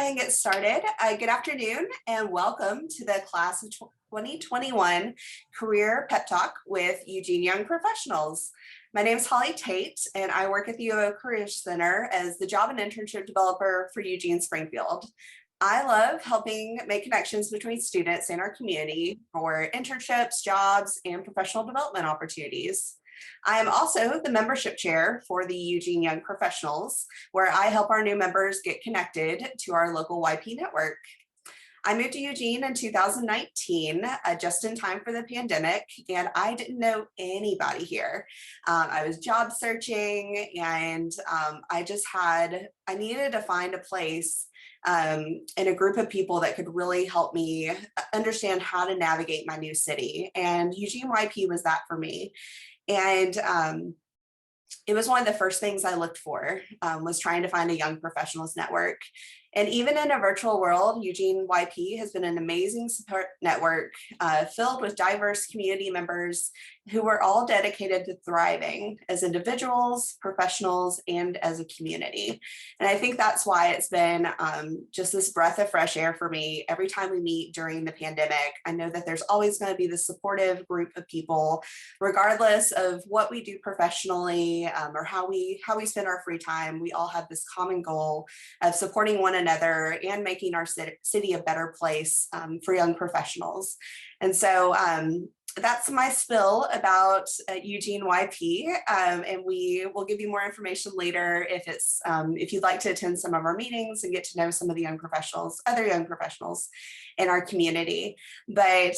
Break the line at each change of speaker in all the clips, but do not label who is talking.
ahead and get started. Good afternoon and welcome to the class of 2021 Career Pep Talk with Eugene Young Professionals. My name is Holly Tate and I work at the U of O Career Center as the job and internship developer for Eugene Springfield. I love helping make connections between students and our community for internships, jobs, and professional development opportunities. I am also the membership chair for the Eugene Young Professionals, where I help our new members get connected to our local YP network. I moved to Eugene in 2019, just in time for the pandemic, and I didn't know anybody here. I was job searching and I needed to find a place and a group of people that could really help me understand how to navigate my new city. And Eugene YP was that for me. And it was one of the first things I looked for, was trying to find a young professionals network. And even in a virtual world, Eugene YP has been an amazing support network filled with diverse community members who are all dedicated to thriving as individuals, professionals, and as a community. And I think that's why it's been just this breath of fresh air for me. Every time we meet during the pandemic, I know that there's always going to be this supportive group of people, regardless of what we do professionally or how we spend our free time. We all have this common goal of supporting one another and making our city a better place for young professionals. And so that's my spill about Eugene YP, and we will give you more information later if you'd like to attend some of our meetings and get to know some of the other young professionals in our community. But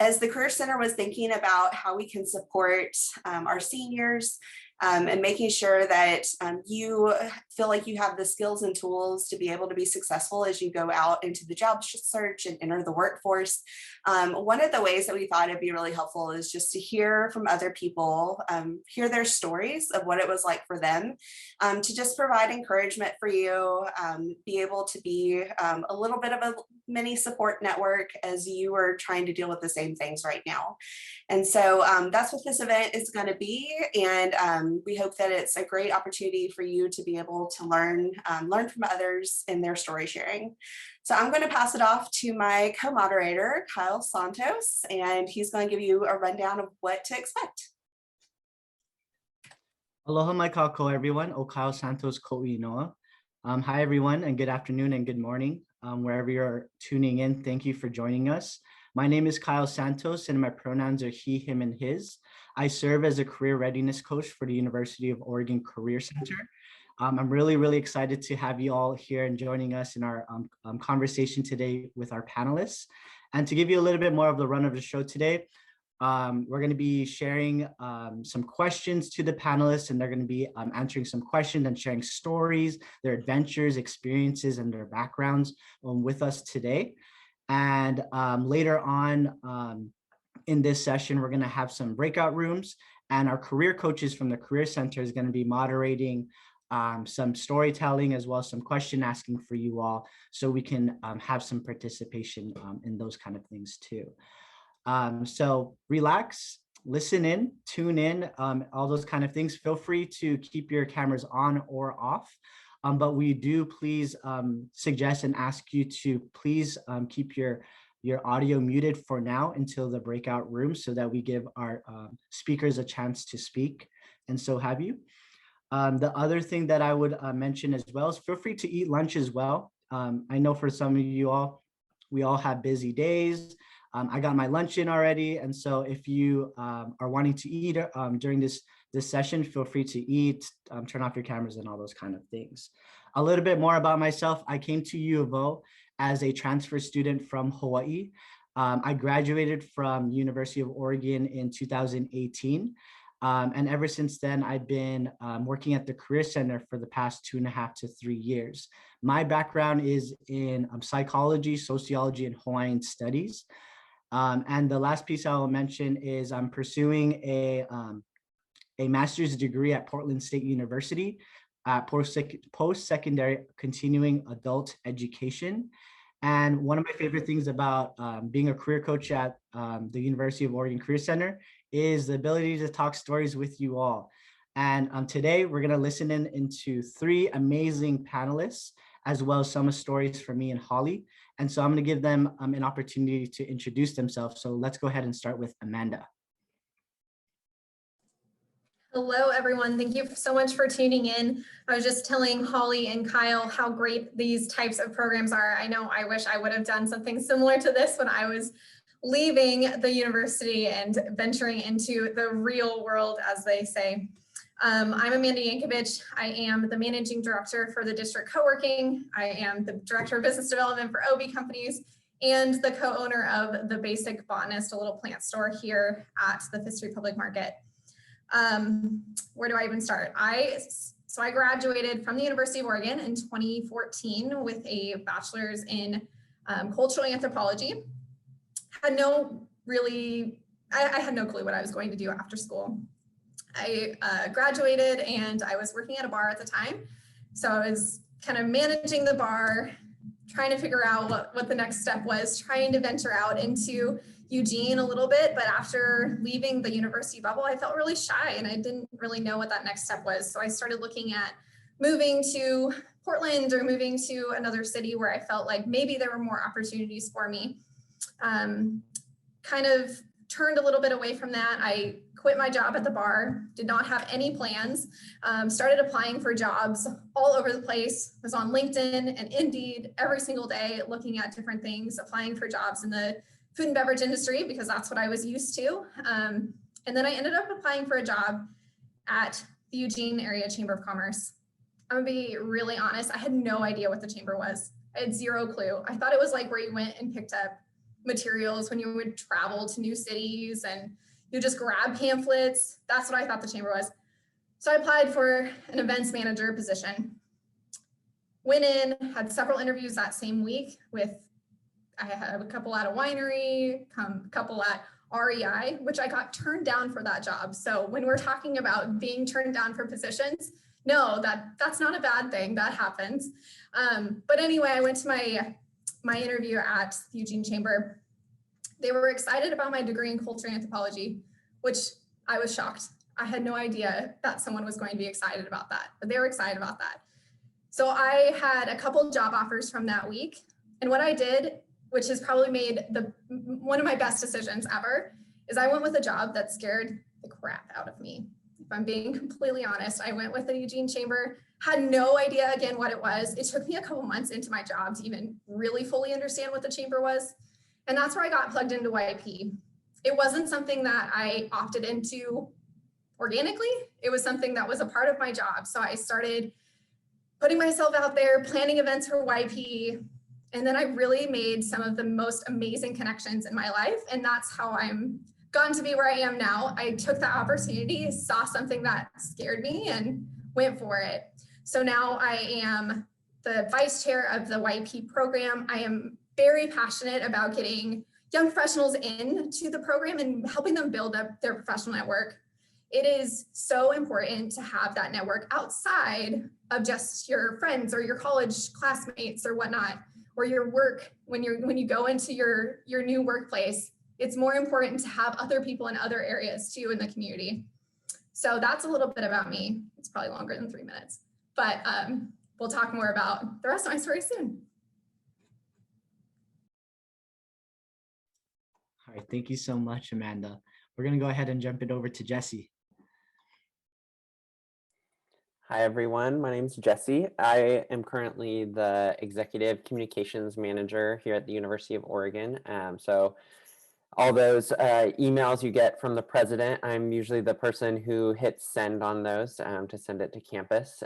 as the Career Center was thinking about how we can support our seniors and making sure that you feel like you have the skills and tools to be able to be successful as you go out into the job search and enter the workforce. One of the ways that we thought it'd be really helpful is just to hear from other people, hear their stories of what it was like for them, to just provide encouragement for you, be able to be a little bit of a mini support network as you are trying to deal with the same things right now. And so that's what this event is going to be. And we hope that it's a great opportunity for you to be able to learn from others in their story sharing. So I'm going to pass it off to my co-moderator, Kyle Santos, and he's going to give you a rundown of what to expect.
Aloha mai kako, everyone. O Kyle Santos ko inoa. Hi, everyone, and good afternoon and good morning. Wherever you're tuning in, thank you for joining us. My name is Kyle Santos, and my pronouns are he, him, and his. I serve as a career readiness coach for the University of Oregon Career Center. I'm really excited to have you all here and joining us in our conversation today with our panelists. And to give you a little bit more of the run of the show today, we're going to be sharing some questions to the panelists, and they're going to be answering some questions and sharing stories, their adventures, experiences, and their backgrounds with us today. And later on in this session, we're going to have some breakout rooms, and our career coaches from the Career Center is going to be moderating some storytelling as well as some question asking for you all, so we can have some participation in those kind of things too. So relax, listen in, tune in, all those kind of things. Feel free to keep your cameras on or off. But we do please suggest and ask you to please keep your audio muted for now until the breakout room, so that we give our speakers a chance to speak and so have you. The other thing that I would mention as well is feel free to eat lunch as well. I know for some of you all, we all have busy days. I got my lunch in already. And so if you are wanting to eat during this session, feel free to eat, turn off your cameras and all those kind of things. A little bit more about myself. I came to U of O as a transfer student from Hawaii. I graduated from University of Oregon in 2018. And ever since then, I've been working at the Career Center for the past 2.5 to 3 years. My background is in psychology, sociology, and Hawaiian studies. And the last piece I will mention is I'm pursuing a master's degree at Portland State University, post-secondary continuing adult education. And one of my favorite things about being a career coach at the University of Oregon Career Center is the ability to talk stories with you all. And today we're going to listen into 3 amazing panelists as well as some stories from me and Holly. And so I'm going to give them an opportunity to introduce themselves. So let's go ahead and start with Amanda.
Hello, everyone. Thank you so much for tuning in. I was just telling Holly and Kyle how great these types of programs are. I know I wish I would have done something similar to this when I was leaving the university and venturing into the real world, as they say. I'm Amanda Yankovic. I am the managing director for the district co-working. I am the director of business development for OB companies and the co-owner of the Basic Botanist, a little plant store here at the Fifth Street Public Market. Where do I even start? So I graduated from the University of Oregon in 2014 with a bachelor's in cultural anthropology. I had no clue what I was going to do after school. I graduated and I was working at a bar at the time. So I was kind of managing the bar, trying to figure out what the next step was, trying to venture out into Eugene a little bit, but after leaving the university bubble, I felt really shy and I didn't really know what that next step was. So I started looking at moving to Portland or moving to another city where I felt like maybe there were more opportunities for me. Kind of turned a little bit away from that. I quit my job at the bar, did not have any plans, started applying for jobs all over the place, was on LinkedIn and Indeed every single day, looking at different things, applying for jobs in the food and beverage industry because that's what I was used to. And then I ended up applying for a job at the Eugene Area Chamber of Commerce. I'm gonna be really honest, I had no idea what the chamber was. I had zero clue. I thought it was like where you went and picked up materials when you would travel to new cities and you just grab pamphlets. That's what I thought the chamber was. So I applied for an events manager position. Went in, had several interviews that same week I had a couple at a winery, a couple at REI, which I got turned down for that job. So when we're talking about being turned down for positions, no, that's not a bad thing. That happens. But anyway, I went to my interview at the Eugene Chamber. They were excited about my degree in cultural anthropology, which I was shocked. I had no idea that someone was going to be excited about that, but they were excited about that. So I had a couple job offers from that week. And what I did, which has probably made one of my best decisions ever, is I went with a job that scared the crap out of me. If I'm being completely honest, I went with the Eugene Chamber, had no idea again what it was. It took me a couple months into my job to even really fully understand what the chamber was. And that's where I got plugged into YP. It wasn't something that I opted into organically. It was something that was a part of my job. So I started putting myself out there, planning events for YP, and then I really made some of the most amazing connections in my life. And that's how I'm gotten to be where I am now. I took that opportunity, saw something that scared me and went for it. So now I am the vice chair of the YP program. I am very passionate about getting young professionals into the program and helping them build up their professional network. It is so important to have that network outside of just your friends or your college classmates or whatnot, or your work. When you go into your new workplace, it's more important to have other people in other areas too in the community. So that's a little bit about me. It's probably longer than 3 minutes, but we'll talk more about the rest of my story soon.
All right, thank you so much, Amanda. We're gonna go ahead and jump it over to Jesse.
Hi, everyone. My name is Jesse. I am currently the Executive Communications Manager here at the University of Oregon. So all those emails you get from the president, I'm usually the person who hits send on those to send it to campus.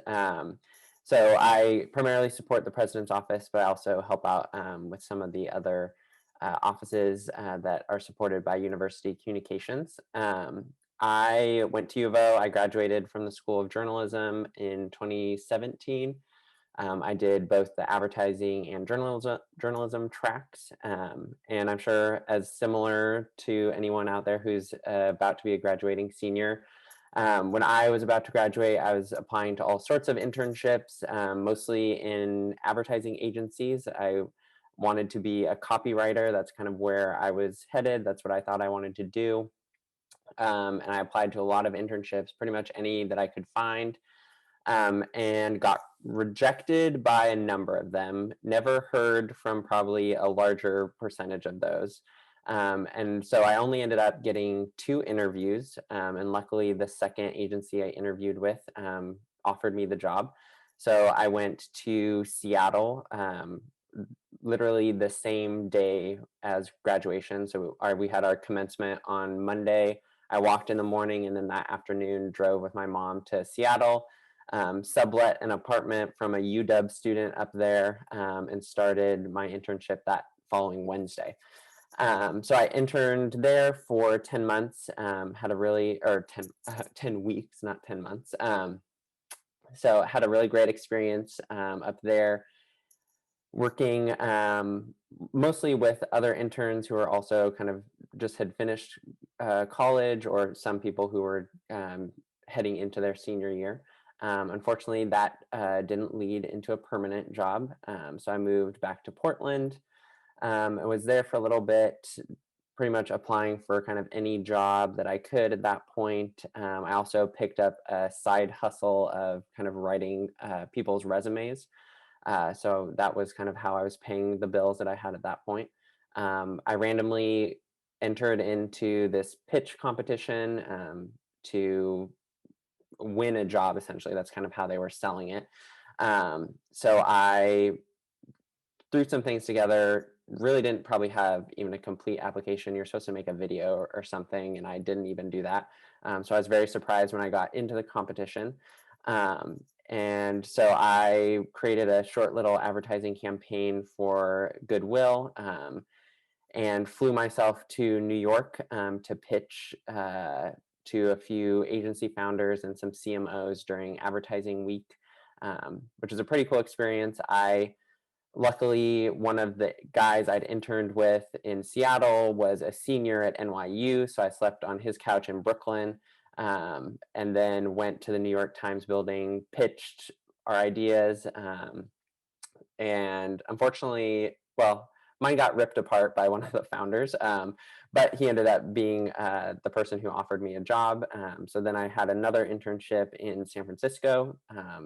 So I primarily support the president's office, but I also help out with some of the other offices that are supported by university communications. I went to U of O. I graduated from the School of Journalism in 2017. I did both the advertising and journalism tracks. And I'm sure as similar to anyone out there who's about to be a graduating senior, when I was about to graduate, I was applying to all sorts of internships, mostly in advertising agencies. I wanted to be a copywriter. That's kind of where I was headed. That's what I thought I wanted to do. And I applied to a lot of internships, pretty much any that I could find, and got rejected by a number of them, never heard from probably a larger percentage of those. And so I only ended up getting 2 interviews, and luckily the second agency I interviewed with offered me the job. So I went to Seattle literally the same day as graduation. So we had our commencement on Monday. I walked in the morning, and then that afternoon drove with my mom to Seattle, sublet an apartment from a UW student up there, and started my internship that following Wednesday. So I interned there for 10 months, had a really, or 10 weeks, not 10 months. So had a really great experience up there, working mostly with other interns who are also kind of just had finished college, or some people who were heading into their senior year. Unfortunately, that didn't lead into a permanent job. So I moved back to Portland. I was there for a little bit, pretty much applying for kind of any job that I could at that point. I also picked up a side hustle of kind of writing people's resumes. So that was kind of how I was paying the bills that I had at that point. I randomly entered into this pitch competition to win a job, essentially. That's kind of how they were selling it. So I threw some things together, really didn't probably have even a complete application. You're supposed to make a video or something, and I didn't even do that. So I was very surprised when I got into the competition. And so I created a short little advertising campaign for Goodwill, and flew myself to New York to pitch to a few agency founders and some CMOs during advertising week, which is a pretty cool experience. Luckily, one of the guys I'd interned with in Seattle was a senior at NYU, so I slept on his couch in Brooklyn, and then went to the New York Times building, pitched our ideas, and unfortunately, well, mine got ripped apart by one of the founders, but he ended up being the person who offered me a job. So then I had another internship in San Francisco.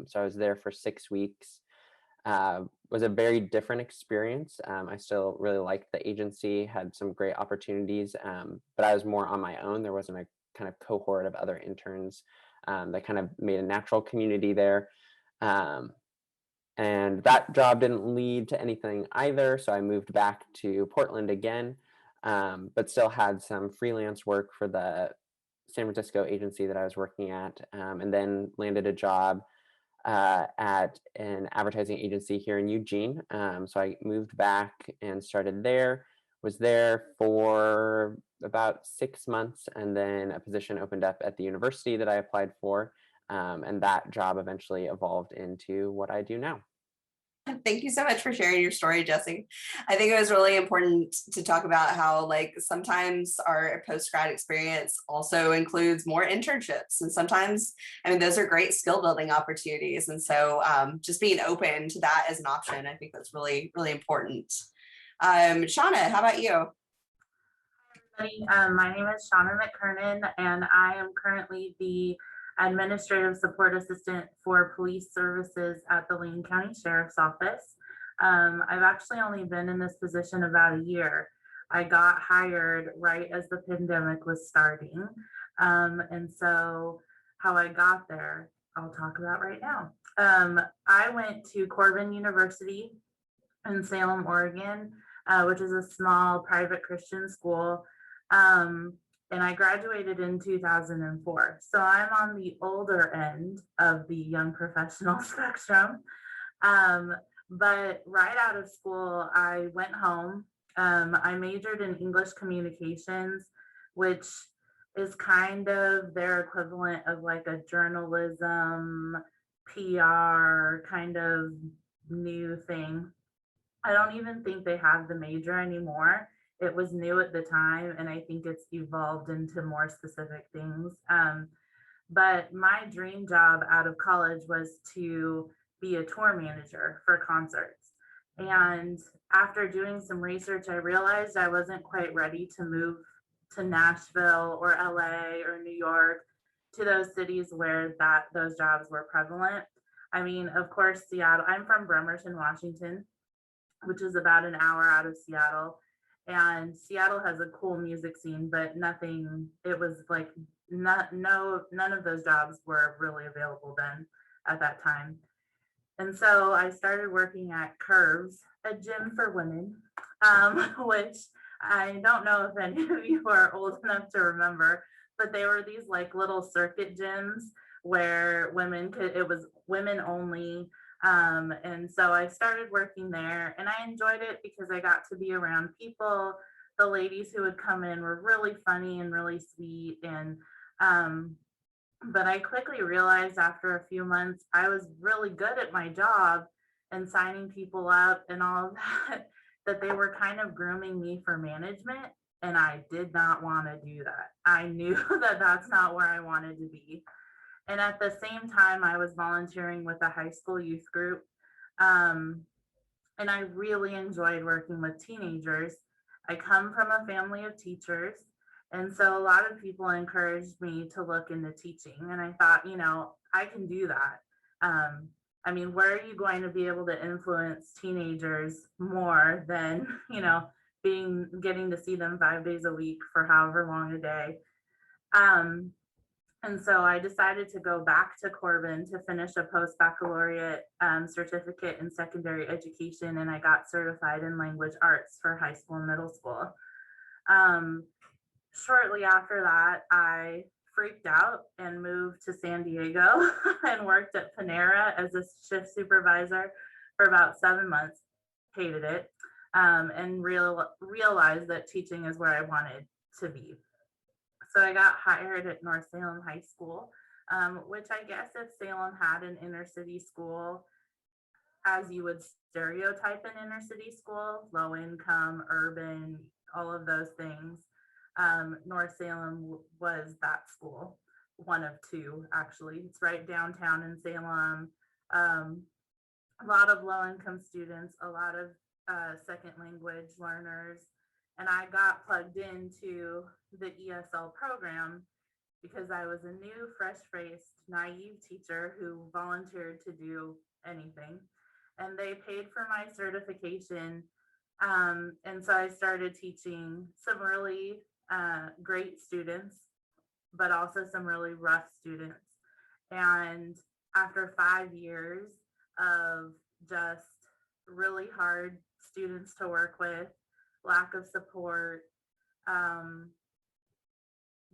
So I was there for 6 weeks. Was a very different experience. I still really liked the agency, had some great opportunities, but I was more on my own. There wasn't a kind of cohort of other interns that kind of made a natural community there. And that job didn't lead to anything either. So I moved back to Portland again, but still had some freelance work for the San Francisco agency that I was working at, and then landed a job at an advertising agency here in Eugene. So I moved back and started there, was there for about 6 months, and then a position opened up at the university that I applied for. And that job eventually evolved into what I do now.
Thank you so much for sharing your story, Jesse. I think it was really important to talk about how sometimes our post-grad experience also includes more internships. And sometimes, I mean, those are great skill building opportunities. And so just being open to that as an option, I think that's really, really important. Shauna, how about you?
My name is Shauna McKernan, and I am currently the Administrative Support Assistant for Police Services at the Lane County Sheriff's Office. I've actually only been in this position about a year. I got hired right as the pandemic was starting. And so how I got there, I'll talk about right now. I went to Corban University in Salem, Oregon, which is a small private Christian school. And I graduated in 2004. So I'm on the older end of the young professional spectrum. But right out of school, I went home. I majored in English communications, which is kind of their equivalent of like a journalism, PR kind of new thing. I don't even think they have the major anymore. It was new at the time, and I think it's evolved into more specific things. But my dream job out of college was to be a tour manager for concerts. And after doing some research, I realized I wasn't quite ready to move to Nashville or LA or New York, to those cities where those jobs were prevalent. I mean, of course, Seattle, I'm from Bremerton, Washington, which is about an hour out of Seattle. And Seattle has a cool music scene, but nothing, it was like, none of those jobs were really available then at that time. And so I started working at Curves, a gym for women, which I don't know if any of you are old enough to remember, but they were these like little circuit gyms where women could, it was women only. And so I started working there and I enjoyed it because I got to be around people. The ladies who would come in were really funny and really sweet. And but I quickly realized after a few months, I was really good at my job and signing people up and all of that, that they were kind of grooming me for management. And I did not want to do that. I knew that that's not where I wanted to be. And at the same time, I was volunteering with a high school youth group. And I really enjoyed working with teenagers. I come from a family of teachers. And so a lot of people encouraged me to look into teaching. And I thought, you know, I can do that. I mean, where are you going to be able to influence teenagers more than, you know, getting to see them 5 days a week for however long a day? And so I decided to go back to Corbin to finish a post-baccalaureate certificate in secondary education, and I got certified in language arts for high school and middle school. Shortly after that, I freaked out and moved to San Diego and worked at Panera as a shift supervisor for about 7 months. Hated it, and realized that teaching is where I wanted to be. So I got hired at North Salem High School, which I guess if Salem had an inner city school, as you would stereotype an inner city school, low income, urban, all of those things, North Salem was that school, one of two, actually. It's right downtown in Salem. A lot of low income students, a lot of second language learners. And I got plugged into the ESL program because I was a new, fresh-faced, naive teacher who volunteered to do anything. And they paid for my certification. And so I started teaching some really great students, but also some really rough students. And after 5 years of just really hard students to work with, lack of support,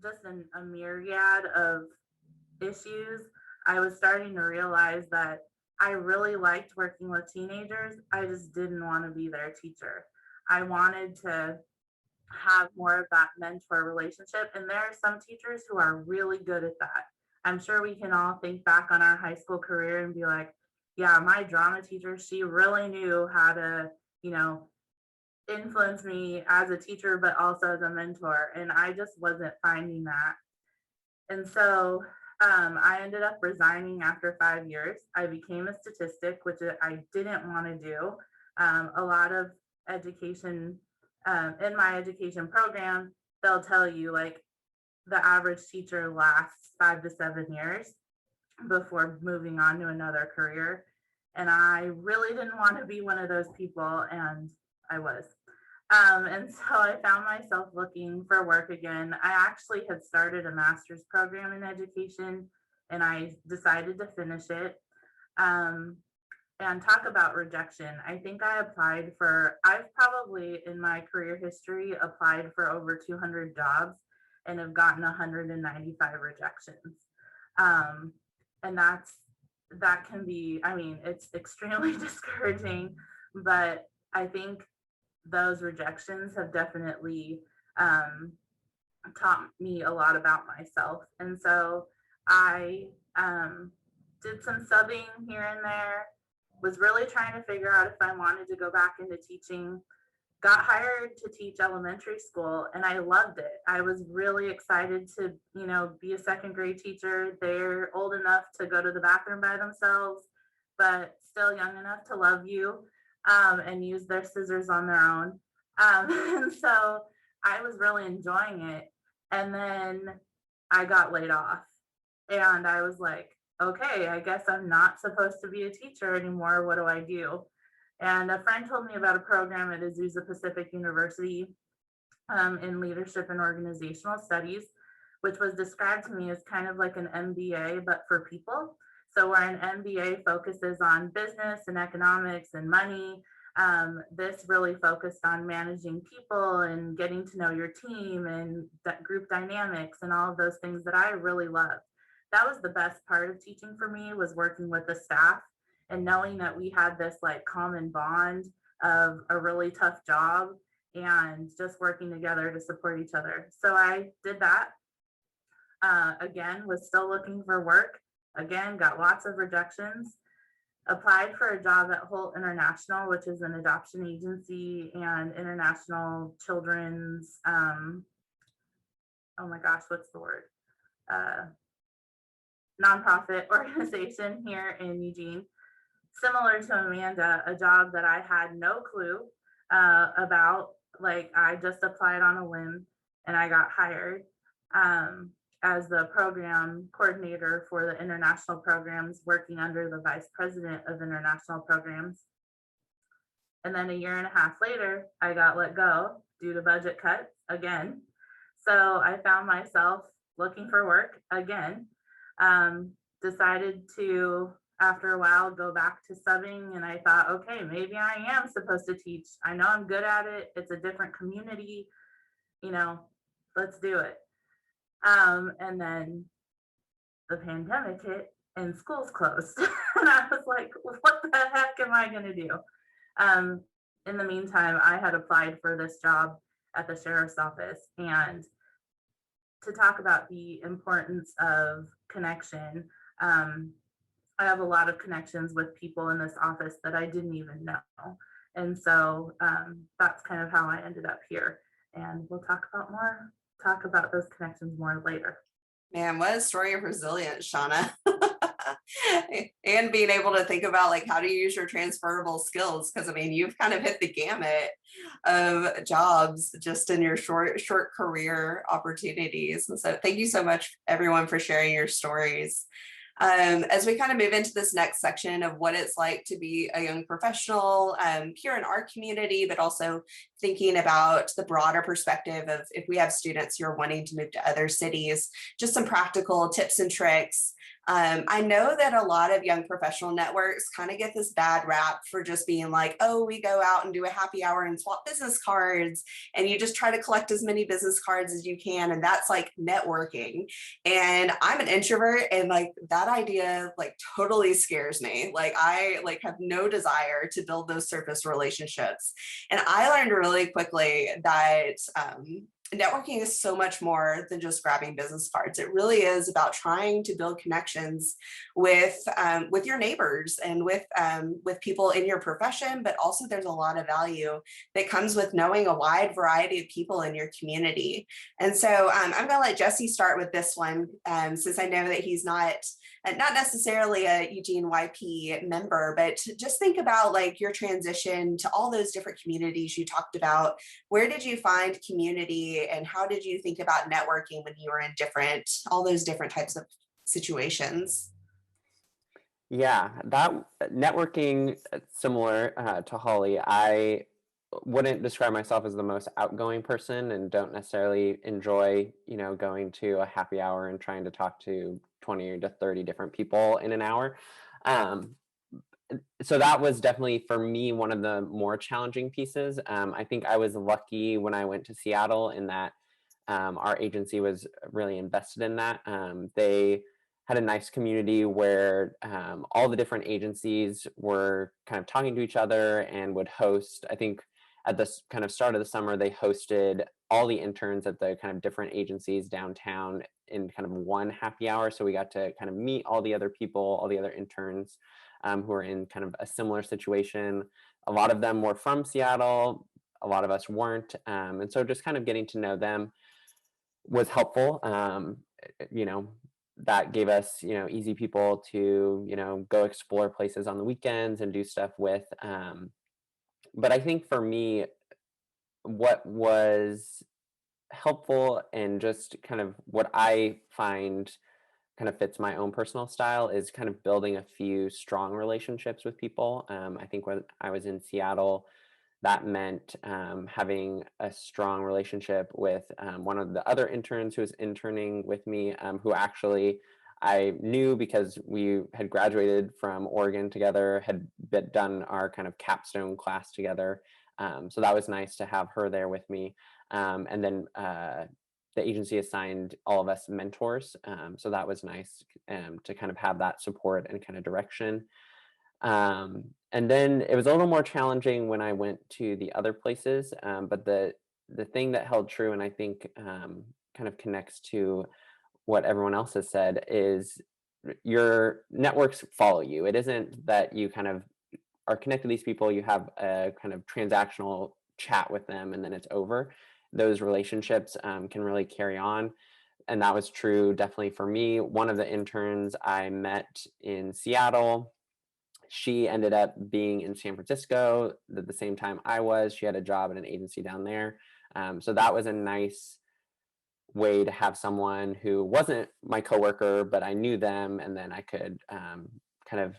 just a myriad of issues, I was starting to realize that I really liked working with teenagers. I just didn't want to be their teacher. I wanted to have more of that mentor relationship. And there are some teachers who are really good at that. I'm sure we can all think back on our high school career and be like, yeah, my drama teacher, she really knew how to, you know, influence me as a teacher, but also as a mentor. And I just wasn't finding that. And so I ended up resigning after 5 years. I became a statistic, which I didn't want to do. A lot of education, in my education program, they'll tell you like the average teacher lasts 5 to 7 years before moving on to another career. And I really didn't want to be one of those people, and I was. And so I found myself looking for work again. I actually had started a master's program in education, and I decided to finish it. And talk about rejection. I think I've probably in my career history applied for over 200 jobs and have gotten 195 rejections. And that can be, I mean, it's extremely discouraging, but I think those rejections have definitely taught me a lot about myself. And so I did some subbing here and there, was really trying to figure out if I wanted to go back into teaching, got hired to teach elementary school, and I loved it. I was really excited to, you know, be a second grade teacher. They're old enough to go to the bathroom by themselves, but still young enough to love you and use their scissors on their own. And so I was really enjoying it. And then I got laid off, and I was like, okay, I guess I'm not supposed to be a teacher anymore. What do I do? And a friend told me about a program at Azusa Pacific University in leadership and organizational studies, which was described to me as kind of like an MBA, but for people. So where an MBA focuses on business and economics and money, this really focused on managing people and getting to know your team and that group dynamics and all of those things that I really loved. That was the best part of teaching for me, was working with the staff and knowing that we had this like common bond of a really tough job and just working together to support each other. So I did that. Again, was still looking for work. Again, got lots of rejections. Applied for a job at Holt International, which is an adoption agency and international children's, oh my gosh, what's the word? Nonprofit organization here in Eugene. Similar to Amanda, a job that I had no clue about. Like, I just applied on a whim and I got hired as the program coordinator for the international programs, working under the vice president of international programs. And then a year and a half later, I got let go due to budget cuts again. So I found myself looking for work again. Decided to, after a while, go back to subbing, and I thought, okay, maybe I am supposed to teach. I know I'm good at it. It's a different community, let's do it. And then the pandemic hit and schools closed. And I was like, what the heck am I going to do? In the meantime, I had applied for this job at the sheriff's office, and to talk about the importance of connection, I have a lot of connections with people in this office that I didn't even know. And so that's kind of how I ended up here. And we'll talk about those connections more later.
Man, what a story of resilience, Shauna. And being able to think about like how to use your transferable skills, because I mean you've kind of hit the gamut of jobs just in your short career opportunities. And so thank you so much everyone for sharing your stories. As we kind of move into this next section of what it's like to be a young professional here in our community, but also thinking about the broader perspective of if we have students who are wanting to move to other cities, just some practical tips and tricks. I know that a lot of young professional networks kind of get this bad rap for just being like, oh, we go out and do a happy hour and swap business cards, and you just try to collect as many business cards as you can, and that's like networking. And I'm an introvert, and like that idea like totally scares me. Like I like have no desire to build those surface relationships. And I learned really quickly that networking is so much more than just grabbing business cards. It really is about trying to build connections with your neighbors and with people in your profession, but also there's a lot of value that comes with knowing a wide variety of people in your community. And so I'm going to let Jesse start with this one, since I know that he's not necessarily a Eugene YP member, but just think about like your transition to all those different communities you talked about. Where did you find community, and how did you think about networking when you were in all those different types of situations?
Yeah, that networking, similar to Holly, I wouldn't describe myself as the most outgoing person and don't necessarily enjoy, going to a happy hour and trying to talk to 20 to 30 different people in an hour. So that was definitely for me one of the more challenging pieces. I think I was lucky when I went to Seattle in that our agency was really invested in that. They had a nice community where all the different agencies were kind of talking to each other and would host. I think at the kind of start of the summer, they hosted all the interns at the kind of different agencies downtown in kind of one happy hour. So we got to kind of meet all the other people, all the other interns who are in kind of a similar situation. A lot of them were from Seattle. A lot of us weren't. And so just kind of getting to know them was helpful. That gave us, easy people to, go explore places on the weekends and do stuff with. But I think for me, what was helpful and just kind of what I find kind of fits my own personal style is kind of building a few strong relationships with people. I think when I was in Seattle, that meant having a strong relationship with one of the other interns who was interning with me, who actually I knew because we had graduated from Oregon together, had done our kind of capstone class together. So that was nice to have her there with me. And then the agency assigned all of us mentors. So that was nice to kind of have that support and kind of direction. And then it was a little more challenging when I went to the other places. But the thing that held true, and I think kind of connects to what everyone else has said, is your networks follow you. It isn't that you kind of are connected to these people, you have a kind of transactional chat with them and then it's over. Those relationships can really carry on. And that was true definitely for me. One of the interns I met in Seattle, she ended up being in San Francisco at the same time I was. She had a job at an agency down there. So that was a nice way to have someone who wasn't my coworker, but I knew them, and then I could kind of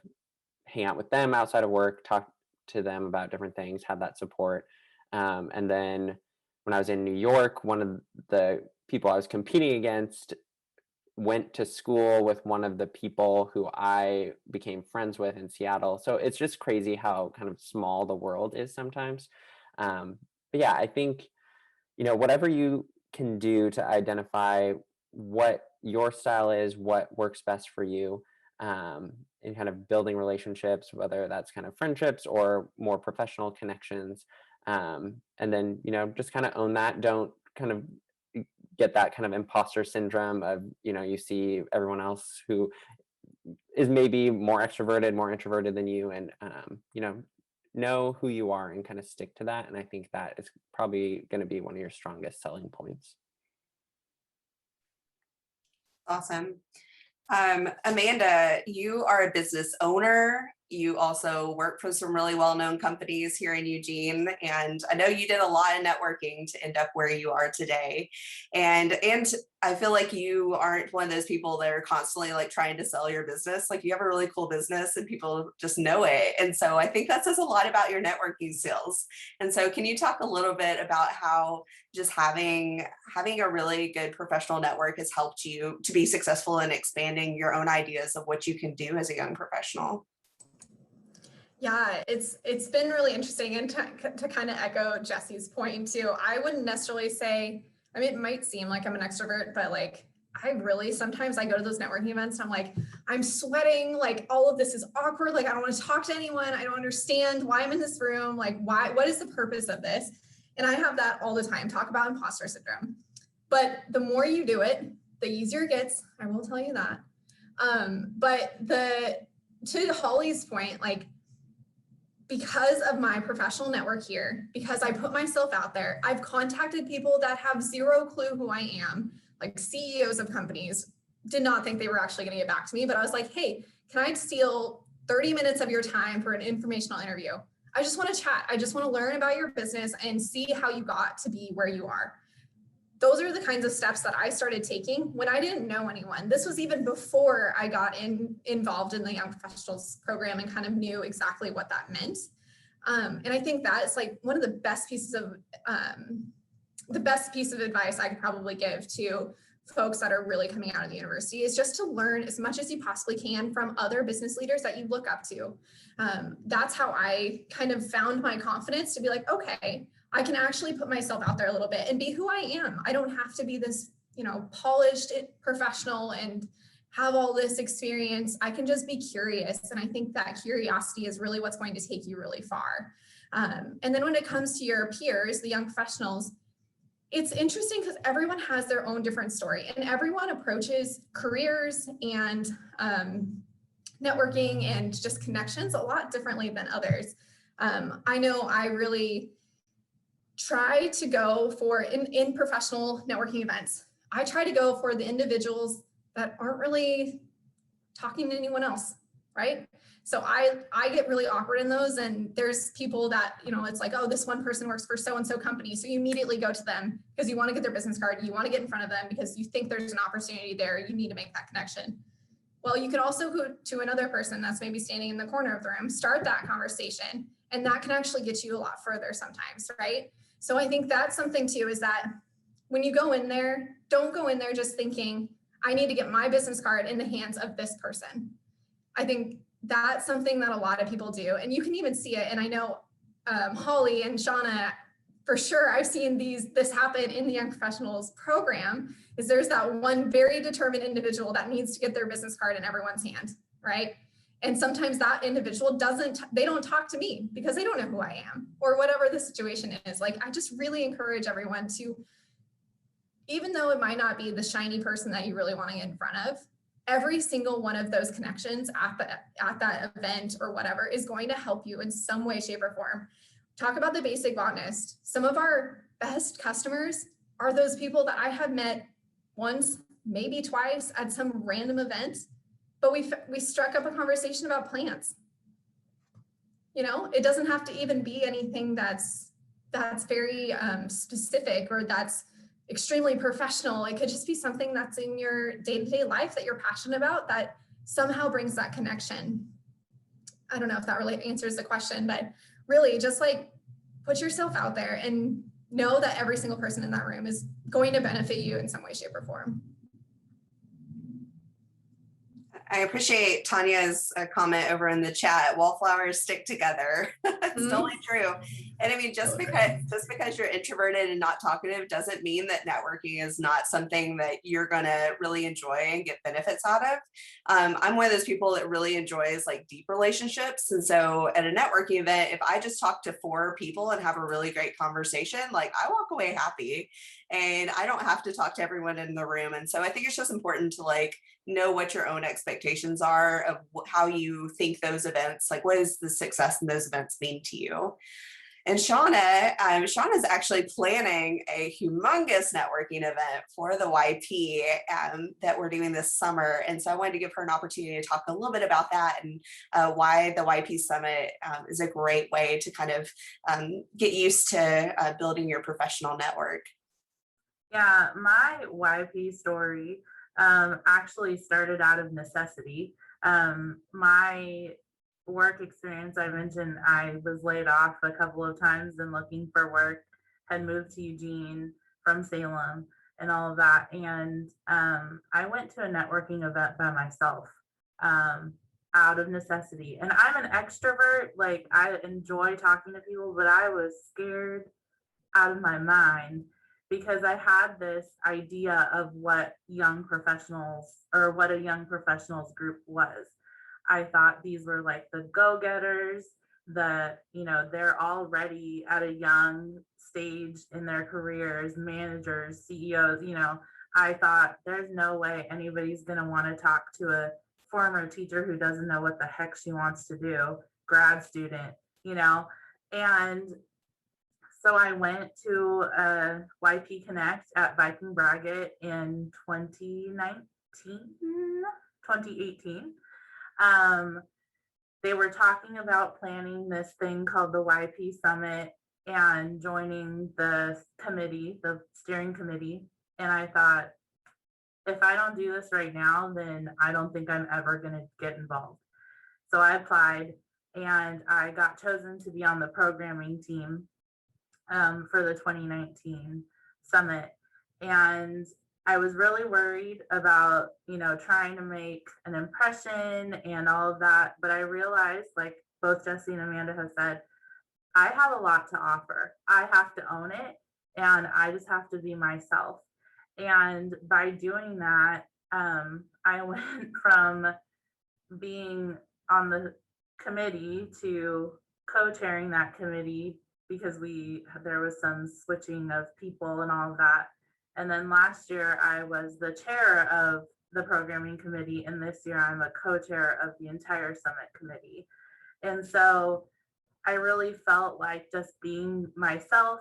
hang out with them outside of work, talk to them about different things, have that support. And then when I was in New York, one of the people I was competing against went to school with one of the people who I became friends with in Seattle. So it's just crazy how kind of small the world is sometimes. But yeah, I think, whatever you can do to identify what your style is, what works best for you, in kind of building relationships, whether that's kind of friendships or more professional connections. And then, just kind of own that. Don't kind of get that kind of imposter syndrome of, you see everyone else who is maybe more extroverted, more introverted than you, and, know who you are and kind of stick to that. And I think that is probably going to be one of your strongest selling points.
Awesome. Amanda, you are a business owner. You also work for some really well-known companies here in Eugene, and I know you did a lot of networking to end up where you are today. And I feel like you aren't one of those people that are constantly like trying to sell your business. Like, you have a really cool business and people just know it. And so I think that says a lot about your networking skills. And so can you talk a little bit about how just having a really good professional network has helped you to be successful in expanding your own ideas of what you can do as a young professional?
Yeah, it's been really interesting, and to kind of echo Jesse's point too, I wouldn't necessarily say, I mean, it might seem like I'm an extrovert, but like sometimes I go to those networking events and I'm like, I'm sweating, like all of this is awkward, like I don't want to talk to anyone, I don't understand why I'm in this room, like what is the purpose of this? And I have that all the time, talk about imposter syndrome. But the more you do it, the easier it gets, I will tell you that. But to Holly's point, like, because of my professional network here, because I put myself out there, I've contacted people that have zero clue who I am, like CEOs of companies, did not think they were actually going to get back to me, but I was like, hey, can I steal 30 minutes of your time for an informational interview? I just want to chat. I just want to learn about your business and see how you got to be where you are. Those are the kinds of steps that I started taking when I didn't know anyone. This was even before I got involved in the Young Professionals program and kind of knew exactly what that meant. And I think that is like one of the best pieces of advice I could probably give to folks that are really coming out of the university is just to learn as much as you possibly can from other business leaders that you look up to. That's how I kind of found my confidence to be like, okay, I can actually put myself out there a little bit and be who I am. I don't have to be this, polished professional and have all this experience. I can just be curious. And I think that curiosity is really what's going to take you really far. And then when it comes to your peers, the young professionals, it's interesting because everyone has their own different story and everyone approaches careers and networking and just connections a lot differently than others. I know I really try to go for in professional networking events. I try to go for the individuals that aren't really talking to anyone else, right? So I get really awkward in those, and there's people that, it's like, oh, this one person works for so-and-so company. So you immediately go to them because you want to get their business card. You want to get in front of them because you think there's an opportunity there. You need to make that connection. Well, you could also go to another person that's maybe standing in the corner of the room, start that conversation, and that can actually get you a lot further sometimes, right? So I think that's something too, is that when you go in there, don't go in there just thinking, I need to get my business card in the hands of this person. I think that's something that a lot of people do. And you can even see it. And I know Holly and Shauna, for sure, I've seen this happen in the Young Professionals program, is there's that one very determined individual that needs to get their business card in everyone's hand, right? And sometimes that individual they don't talk to me because they don't know who I am or whatever the situation is. Like, I just really encourage everyone to, even though it might not be the shiny person that you really want to get in front of, every single one of those connections at that event or whatever is going to help you in some way, shape, or form. Talk about the basic botanist. Some of our best customers are those people that I have met once, maybe twice at some random event, but we struck up a conversation about plants. You know, it doesn't have to even be anything that's very specific or that's extremely professional. It could just be something that's in your day-to-day life that you're passionate about that somehow brings that connection. I don't know if that really answers the question, but really just like put yourself out there and know that every single person in that room is going to benefit you in some way, shape, or form.
I appreciate Tanya's comment over in the chat. Wallflowers stick together. It's totally true. And I mean, just because you're introverted and not talkative doesn't mean that networking is not something that you're going to really enjoy and get benefits out of. I'm one of those people that really enjoys like deep relationships. And so at a networking event, if I just talk to 4 people and have a really great conversation, like I walk away happy and I don't have to talk to everyone in the room. And so I think it's just important to like know what your own expectations are of how you think those events, like what does the success in those events mean to you? And Shauna's actually planning a humongous networking event for the YP that we're doing this summer. And so I wanted to give her an opportunity to talk a little bit about that and why the YP Summit is a great way to kind of get used to building your professional network.
Yeah, my YP story actually started out of necessity. My work experience, I mentioned I was laid off a couple of times and looking for work, had moved to Eugene from Salem and all of that. And I went to a networking event by myself out of necessity. And I'm an extrovert, like I enjoy talking to people, but I was scared out of my mind because I had this idea of what young professionals or what a young professionals group was. I thought these were like the go-getters, they're already at a young stage in their careers, managers, CEOs, I thought there's no way anybody's going to want to talk to a former teacher who doesn't know what the heck she wants to do, grad student, and so I went to YP Connect at Viking Braggett in 2018. They were talking about planning this thing called the YP Summit and joining the committee, the steering committee. And I thought, if I don't do this right now, then I don't think I'm ever going to get involved. So I applied and I got chosen to be on the programming team for the 2019 summit. And I was really worried about, trying to make an impression and all of that. But I realized, like both Jesse and Amanda have said, I have a lot to offer. I have to own it and I just have to be myself. And by doing that, I went from being on the committee to co-chairing that committee because there was some switching of people and all of that. And then last year I was the chair of the programming committee, and this year I'm a co-chair of the entire summit committee. And so I really felt like just being myself,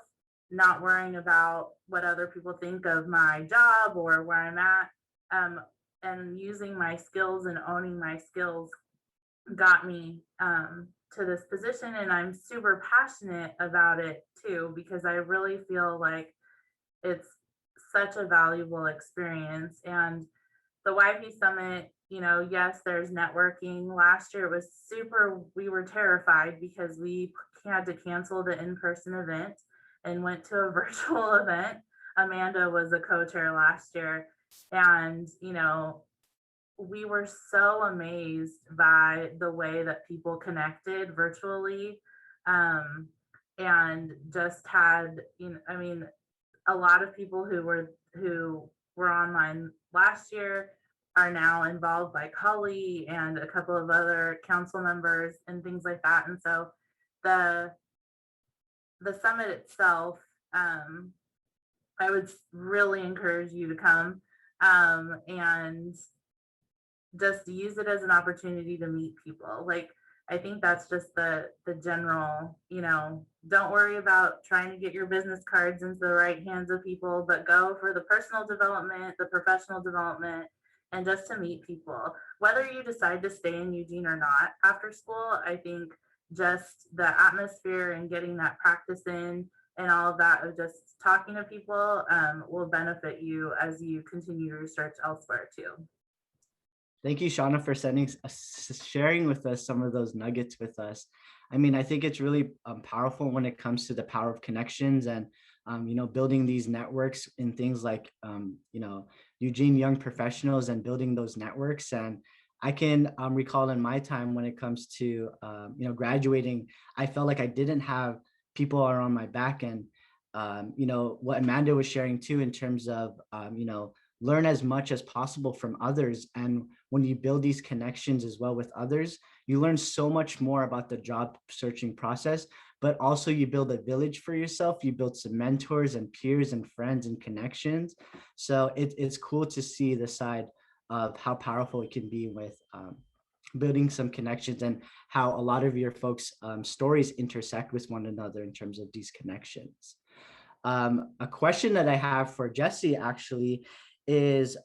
not worrying about what other people think of my job or where I'm at, and using my skills and owning my skills got me to this position. And I'm super passionate about it too, because I really feel like it's such a valuable experience. And the YP Summit, yes, there's networking. Last year it was we were terrified because we had to cancel the in-person event and went to a virtual event. Amanda was a co-chair last year. And, we were so amazed by the way that people connected virtually. And just had, a lot of people who were online last year are now involved, like Holly and a couple of other council members and things like that. And so the summit itself, I would really encourage you to come, and just use it as an opportunity to meet people. Like, I think that's just the general, don't worry about trying to get your business cards into the right hands of people, but go for the personal development, the professional development, and just to meet people. Whether you decide to stay in Eugene or not after school, I think just the atmosphere and getting that practice in and all of that of just talking to people will benefit you as you continue to research elsewhere too.
Thank you, Shauna, for sharing with us some of those nuggets with us. I mean, I think it's really powerful when it comes to the power of connections and, building these networks in things like, Eugene Young Professionals and building those networks. And I can recall in my time when it comes to, graduating, I felt like I didn't have people around my back. And, what Amanda was sharing too, in terms of, learn as much as possible from others. And when you build these connections as well with others, you learn so much more about the job searching process, but also you build a village for yourself. You build some mentors and peers and friends and connections. So it's cool to see the side of how powerful it can be with building some connections and how a lot of your folks' stories intersect with one another in terms of these connections. A question that I have for Jesse actually is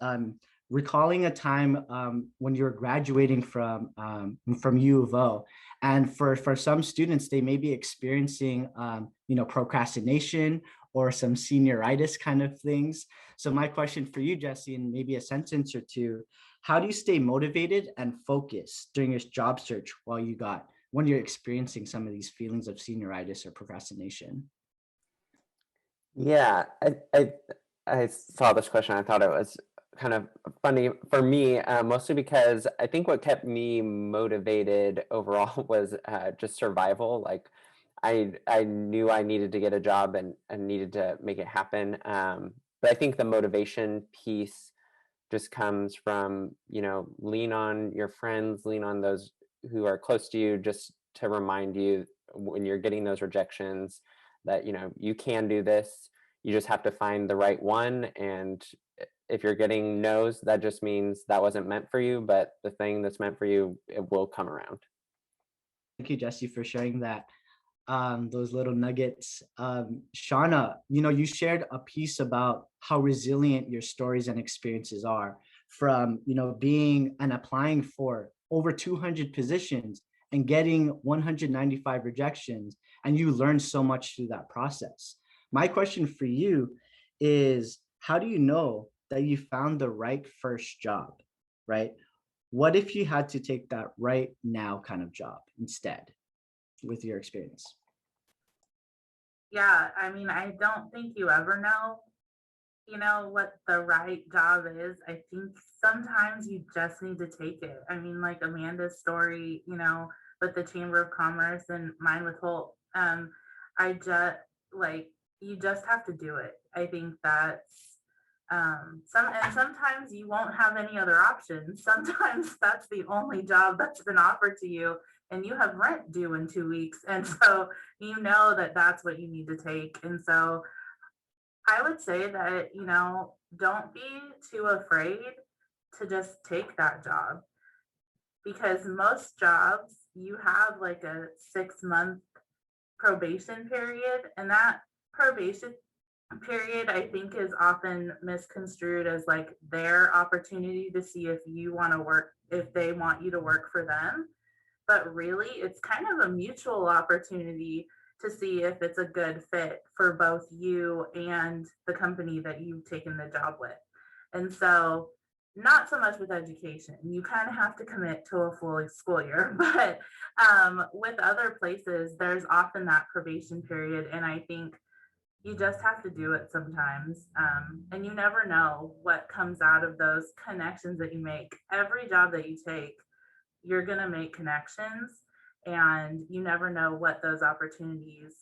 recalling a time when you're graduating from U of O, and for some students, they may be experiencing procrastination or some senioritis kind of things. So my question for you, Jesse, in maybe a sentence or two, how do you stay motivated and focused during your job search when you're experiencing some of these feelings of senioritis or procrastination?
Yeah, I saw this question. I thought it was kind of funny for me, mostly because I think what kept me motivated overall was just survival. Like, I knew I needed to get a job and needed to make it happen. But I think the motivation piece just comes from, lean on your friends, lean on those who are close to you, just to remind you when you're getting those rejections that, you can do this. You just have to find the right one. And if you're getting no's, that just means that wasn't meant for you, but the thing that's meant for you, it will come around.
Thank you, Jesse, for sharing that. Those little nuggets. Shauna, you shared a piece about how resilient your stories and experiences are from, being and applying for over 200 positions and getting 195 rejections. And you learned so much through that process. My question for you is, how do you know that you found the right first job, right? What if you had to take that right now kind of job instead with your experience?
Yeah, I mean, I don't think you ever know, what the right job is. I think sometimes you just need to take it. I mean, like Amanda's story, with the Chamber of Commerce and mine with Holt. I just you just have to do it. I think that's sometimes you won't have any other options. Sometimes that's the only job that's been offered to you, and you have rent due in 2 weeks, and so that that's what you need to take. And so I would say that don't be too afraid to just take that job, because most jobs you have like a 6-month probation period, and that probation period I think is often misconstrued as like their opportunity to see if you want to work, if they want you to work for them, but really it's kind of a mutual opportunity to see if it's a good fit for both you and the company that you've taken the job with. And so not so much with education. You kind of have to commit to a full school year, but with other places, there's often that probation period. And I think you just have to do it sometimes. And you never know what comes out of those connections that you make. Every job that you take, you're going to make connections, and you never know what those opportunities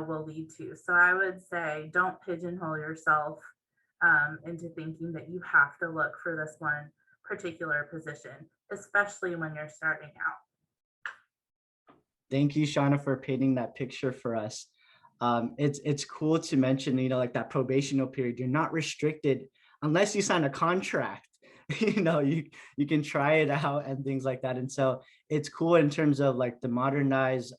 will lead to. So I would say don't pigeonhole yourself into thinking that you have to look for this one particular position, especially when you're starting out.
Thank you, Shauna, for painting that picture for us. It's cool to mention, like that probational period, you're not restricted unless you sign a contract. You can try it out and things like that. And so it's cool in terms of like the modernized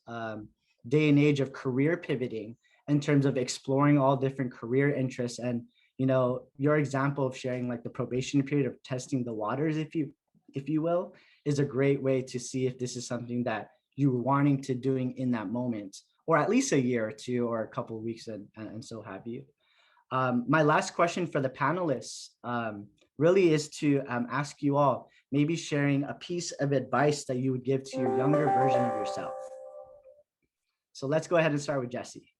day and age of career pivoting, in terms of exploring all different career interests. And your example of sharing like the probation period of testing the waters, if you will, is a great way to see if this is something that you were wanting to doing in that moment, or at least a year or two, or a couple of weeks, and so have you. My last question for the panelists really is to ask you all, maybe sharing a piece of advice that you would give to your younger version of yourself. So let's go ahead and start with Jesse.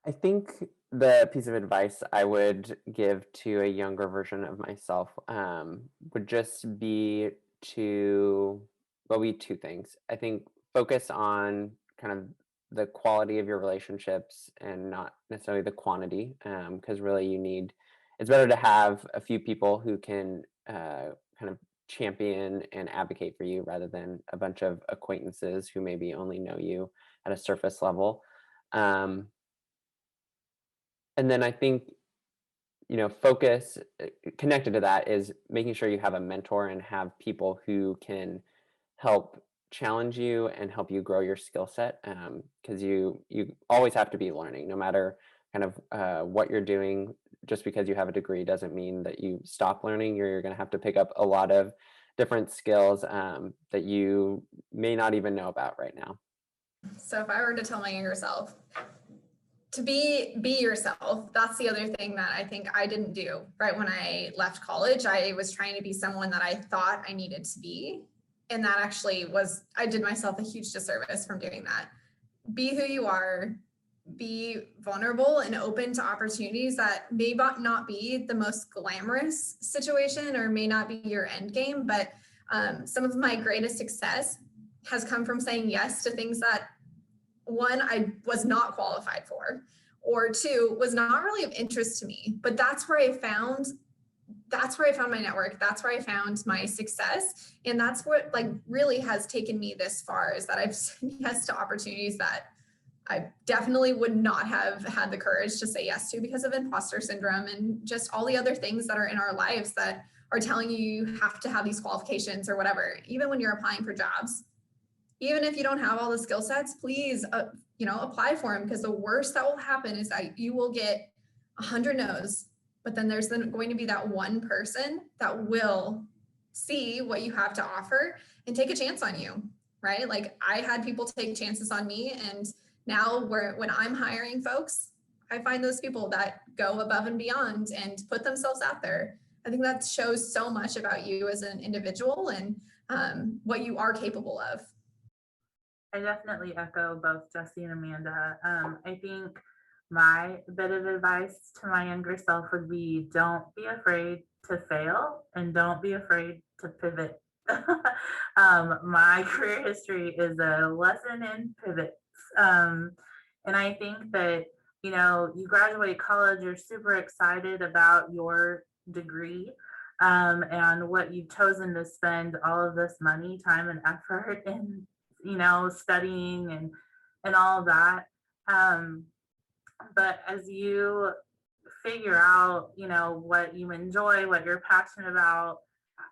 I think the piece of advice I would give to a younger version of myself would just be two things. I think focus on kind of the quality of your relationships and not necessarily the quantity, because really it's better to have a few people who can kind of champion and advocate for you rather than a bunch of acquaintances who maybe only know you at a surface level. And then I think, focus connected to that is making sure you have a mentor and have people who can help challenge you and help you grow your skill set. Because you always have to be learning, no matter kind of what you're doing. Just because you have a degree doesn't mean that you stop learning. You're going to have to pick up a lot of different skills that you may not even know about right now.
So if I were to tell my younger self to be yourself, that's the other thing that I think I didn't do right when I left college. I was trying to be someone that I thought I needed to be. And that actually I did myself a huge disservice from doing that. Be who you are, be vulnerable and open to opportunities that may not be the most glamorous situation or may not be your end game. But some of my greatest success has come from saying yes to things that, one, I was not qualified for, or two, was not really of interest to me. But that's where I found my network. That's where I found my success. And that's what really has taken me this far, is that I've said yes to opportunities that I definitely would not have had the courage to say yes to because of imposter syndrome and just all the other things that are in our lives that are telling you have to have these qualifications or whatever. Even when you're applying for jobs, even if you don't have all the skill sets, please, apply for them, because the worst that will happen is that you will get 100 no's, but then there's going to be that one person that will see what you have to offer and take a chance on you, right? Like I had people take chances on me, and now when I'm hiring folks, I find those people that go above and beyond and put themselves out there. I think that shows so much about you as an individual and what you are capable of.
I definitely echo both Jesse and Amanda. I think my bit of advice to my younger self would be, don't be afraid to fail and don't be afraid to pivot. My career history is a lesson in pivots. And I think that, you graduate college, you're super excited about your degree and what you've chosen to spend all of this money, time, and effort in, studying and all of that. But as you figure out, what you enjoy, what you're passionate about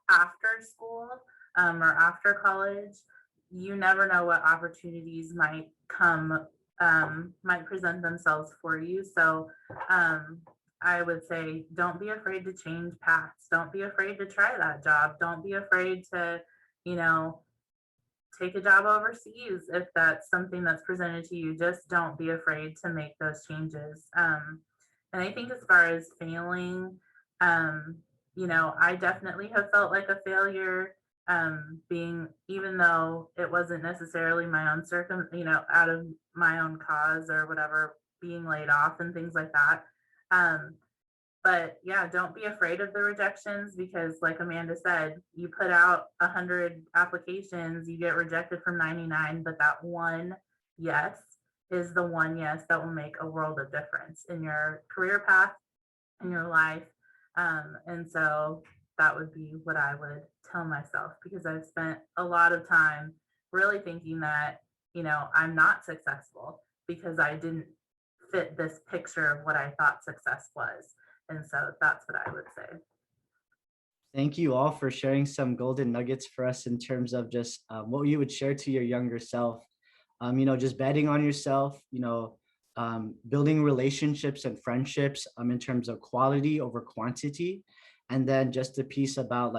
after school or after college, you never know what opportunities might present themselves for you. So I would say, don't be afraid to change paths. Don't be afraid to try that job. Don't be afraid to, take a job overseas if that's something that's presented to you. Just don't be afraid to make those changes. And And I think as far as failing, I definitely have felt like a failure, even though it wasn't necessarily my own out of my own cause or whatever, being laid off and things like that. But yeah, don't be afraid of the rejections, because like Amanda said, you put out 100 applications, you get rejected from 99, but that one yes is the one yes that will make a world of difference in your career path, in your life. And so that would be what I would tell myself, because I've spent a lot of time really thinking that, I'm not successful because I didn't fit this picture of what I thought success was. And so that's what I would say.
Thank you all for sharing some golden nuggets for us in terms of just what you would share to your younger self. Just betting on yourself, building relationships and friendships in terms of quality over quantity. And then just a piece about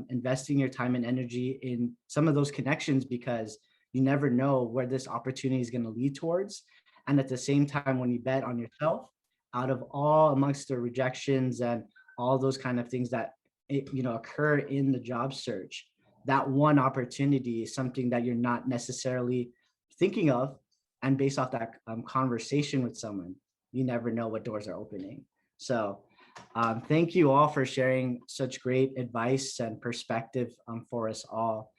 investing your time and energy in some of those connections, because you never know where this opportunity is going to lead towards. And at the same time, when you bet on yourself, out of all amongst the rejections and all those kind of things that occur in the job search, that one opportunity is something that you're not necessarily thinking of, and based off that conversation with someone, you never know what doors are opening. So thank you all for sharing such great advice and perspective for us all.